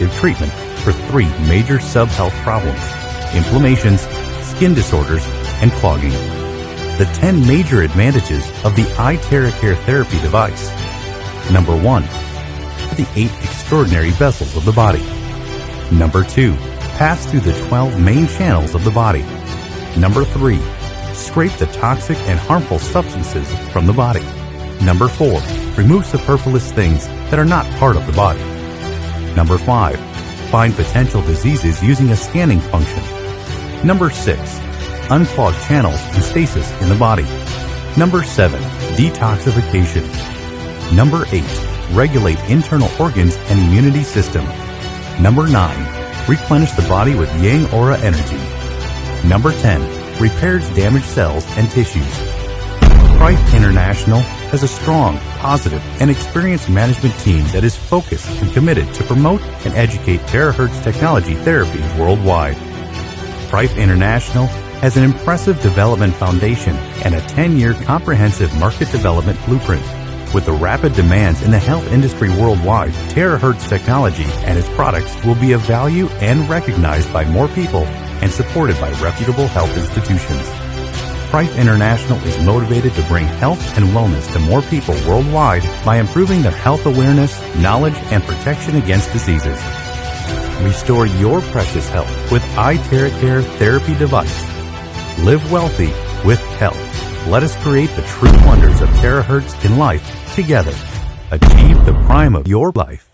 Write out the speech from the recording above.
effective treatment for 3 major sub-health problems: inflammations, skin disorders, and clogging. The 10 major advantages of the iTeracare therapy device. Number 1. The 8 extraordinary vessels of the body. Number 2. Pass through the 12 main channels of the body. Number 3. Scrape the toxic and harmful substances from the body. Number 4. Remove superfluous things that are not part of the body. Number 5. Find potential diseases using a scanning function. Number 6. Unclog channels and stasis in the body. Number 7. Detoxification. Number 8. Regulate internal organs and immunity system. Number 9. Replenish the body with Yang Aura energy. Number 10. Repairs damaged cells and tissues. Price International has a strong, positive, and experienced management team that is focused and committed to promote and educate Terahertz Technology therapy worldwide. Price International has an impressive development foundation and a 10-year comprehensive market development blueprint. With the rapid demands in the health industry worldwide, Terahertz Technology and its products will be of value and recognized by more people and supported by reputable health institutions. Price International is motivated to bring health and wellness to more people worldwide by improving their health awareness, knowledge, and protection against diseases. Restore your precious health with iTeracare therapy device. Live wealthy with health. Let us create the true wonders of Terahertz in life together. Achieve the prime of your life.